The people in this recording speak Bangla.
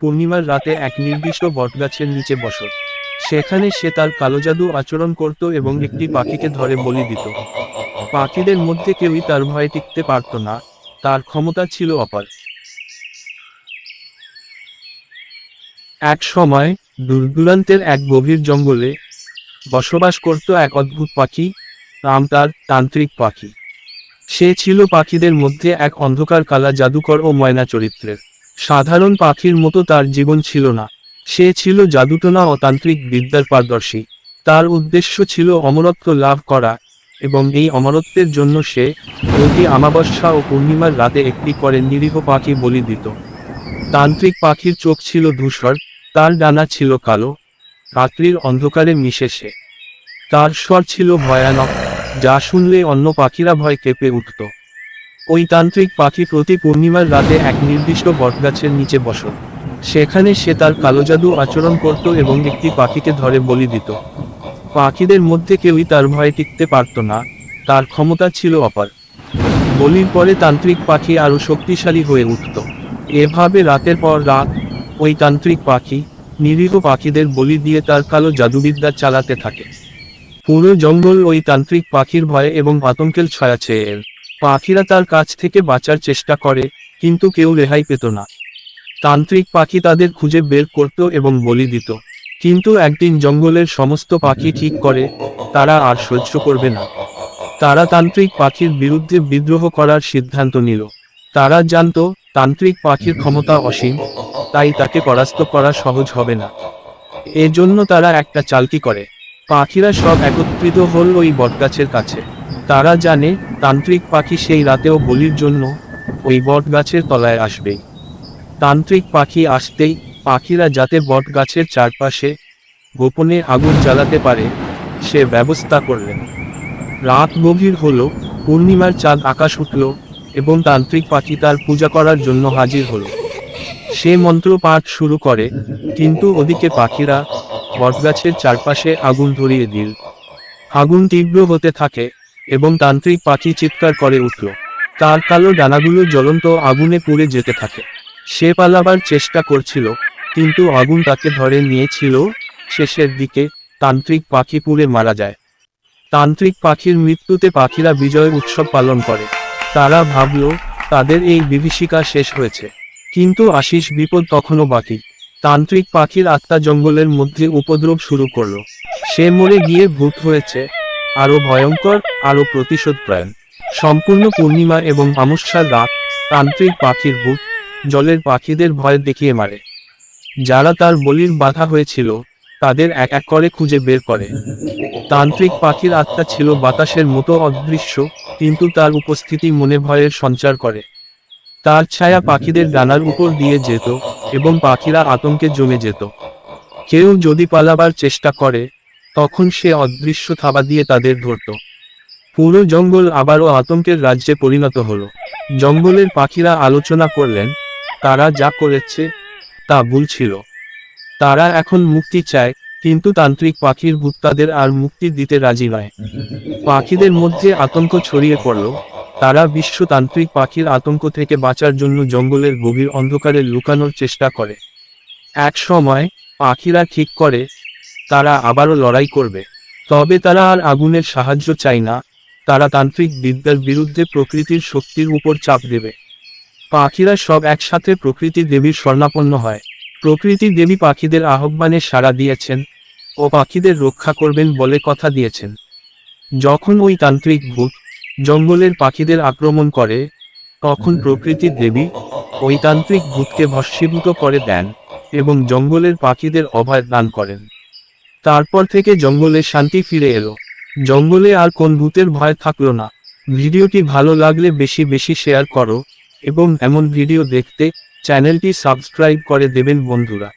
পূর্ণিমার রাতে এক নির্দিষ্ট বটগাছের নিচে বসত। সেখানে সে তার কালো জাদু আচরণ করত এবং একটি পাখিকে ধরে বলি দিত। পাখিদের মধ্যে কেউই তার ভয়ে টিকতে পারত না, তার ক্ষমতা ছিল অপার। এক সময় দূরদূরান্তের এক গভীর জঙ্গলে বসবাস করত এক অদ্ভুত পাখি, নাম তার তান্ত্রিক পাখি। সে ছিল পাখিদের মধ্যে এক অন্ধকার কালা জাদুকর ও ময়না চরিত্রের। সাধারণ পাখির মতো তার জীবন ছিল না। সে ছিল জাদুটোনা ও তান্ত্রিক বিদ্যার পারদর্শী। তার উদ্দেশ্য ছিল অমরত্ব লাভ করা, এবং এই অমরত্বের জন্য সে প্রতি অমাবস্যা ও পূর্ণিমার রাতে একটি করে নিরীহ পাখি বলি দিত। তান্ত্রিক পাখির চোখ ছিল ধূসর, তার ডানা ছিল কালো, রাত্রির অন্ধকারে মিশে সে। তার স্বর ছিল ভয়ানক, যা শুনলে অন্য পাখিরা ভয় কেঁপে উঠত। ওই তান্ত্রিক পাখি প্রতি পূর্ণিমার রাতে এক নির্দিষ্ট বটগাছের নিচে বসত। সেখানে সে তার কালো জাদু আচরণ করত এবং একটি পাখিকে ধরে বলি দিত। পাখিদের মধ্যে কেউই তার ভয়ে টিকতে পারত না, তার ক্ষমতা ছিল অপার। বলির পরে তান্ত্রিক পাখি আরও শক্তিশালী হয়ে উঠত। এভাবে রাতের পর রাত ওই তান্ত্রিক পাখি নিরীহ পাখিদের বলি দিয়ে তার কালো জাদুবিদ্যা চালাতে থাকে। পুরো জঙ্গল ওই তান্ত্রিক পাখির ভয়ে এবং আতঙ্কের ছায়া ছেয়ে এল। পাখিরা তার কাছ থেকে বাঁচার চেষ্টা করে, কিন্তু কেউ রেহাই পেত না। তান্ত্রিক পাখি তাদের খুঁজে বের করত এবং বলি দিত। কিন্তু একদিন জঙ্গলের সমস্ত পাখি ঠিক করে তারা আর সহ্য করবে না। তারা তান্ত্রিক পাখির বিরুদ্ধে বিদ্রোহ করার সিদ্ধান্ত নিল। তারা জানত তান্ত্রিক পাখির ক্ষমতা অসীম, তাই তাকে পরাস্ত করা সহজ হবে না। এজন্য তারা একটা চালাকি করে। পাখিরা সব একত্রিত হল ওই বটগাছের কাছে। তারা জানে তান্ত্রিক পাখি সেই রাতেও বলির জন্য ওই বটগাছের তলায় আসবে। তান্ত্রিক পাখি আসতেই পাখিরা যাতে বটগাছের চারপাশে গোপনে আগুন জ্বালাতে পারে সে ব্যবস্থা করলেন। রাত গভীর হলো, পূর্ণিমার চাঁদ আকাশ উঠল, এবং তান্ত্রিক পাখি তার পূজা করার জন্য হাজির হলো। সে মন্ত্র পাঠ শুরু করে, কিন্তু ওদিকে পাখিরা বটগাছের চারপাশে আগুন ধরিয়ে দিল। আগুন তীব্র হতে থাকে, এবং তান্ত্রিক পাখি চিৎকার করে উঠল। তার কালো ডানাগুলো জ্বলন্ত আগুনে পুড়ে যেতে থাকে। সে পালাবার চেষ্টা করছিল, কিন্তু আগুন তাকে ধরে নিয়েছিল। শেষের দিকে তান্ত্রিক পাখি পুড়ে মারা যায়। তান্ত্রিক পাখির মৃত্যুতে পাখিরা বিজয় উৎসব পালন করে। তারা ভাবল তাদের এই বিভীষিকা শেষ হয়েছে। কিন্তু আসিস বিপদ তখনও বাকি। তান্ত্রিক পাখির আত্মা জঙ্গলের মধ্যে উপদ্রব শুরু করল। সে মরে গিয়ে ভূত হয়েছে, আরও ভয়ঙ্কর, আরও প্রতিশোধপরায়ণ। সম্পূর্ণ পূর্ণিমা এবং অমাবস্যার রাত তান্ত্রিক পাখির ভূত জলের পাখিদের ভয় দেখিয়ে মারে। যারা তার বলির বাধা হয়েছিল তাদের এক এক করে খুঁজে বের করে। তান্ত্রিক পাখির আত্মা ছিল বাতাসের মতো অদৃশ্য, কিন্তু তার উপস্থিতি মনে ভয়ের সঞ্চার করে। তার ছায়া পাখিদের ডানার উপর দিয়ে যেত, এবং পাখিরা আতঙ্কে জমে যেত। কেউ যদি পালাবার চেষ্টা করে তখন সে অদৃশ্য থাবা দিয়ে তাদের ধরত। পুরো জঙ্গল আবারও আতঙ্কের রাজ্যে পরিণত হলো। জঙ্গলের পাখিরা আলোচনা করলেন, তারা যা করেছে তা ভুল ছিল। তারা এখন মুক্তি চায়, কিন্তু তান্ত্রিক পাখির ভূত তাদের আর মুক্তি দিতে রাজি নয়। পাখিদের মধ্যে আতঙ্ক ছড়িয়ে পড়ল। তারা বিশ্বতান্ত্রিক পাখির আতঙ্ক থেকে বাঁচার জন্য জঙ্গলের গভীর অন্ধকারে লুকানোর চেষ্টা করে। এক সময় পাখিরা ঠিক করে তারা আবারও লড়াই করবে। তবে তারা আর আগুনের সাহায্য চায় না, তারা তান্ত্রিক বিদ্যার বিরুদ্ধে প্রকৃতির শক্তির উপর চাপ দেবে। পাখিরা সব একসাথে প্রকৃতি দেবীর শরণাপন্ন হয়। প্রকৃতি দেবী পাখিদের আহ্বানে সাড়া দিয়েছেন ও পাখিদের রক্ষা করবেন বলে কথা দিয়েছেন। যখন ওই তান্ত্রিক ভূত জঙ্গলের পাখিদের আক্রমণ করে তখন প্রকৃতি দেবী ওই তান্ত্রিক ভূতকে ভস্মীভূত করে দেন এবং জঙ্গলের পাখিদের অভয় দান করেন। তারপর থেকে জঙ্গলে শান্তি ফিরে এলো। জঙ্গলে আর কোন ভূতের ভয় থাকলো না। ভিডিওটি ভালো লাগলে বেশি বেশি শেয়ার করো, এবং এমন ভিডিও দেখতে চ্যানেলটি সাবস্ক্রাইব করে দেবেন বন্ধুরা।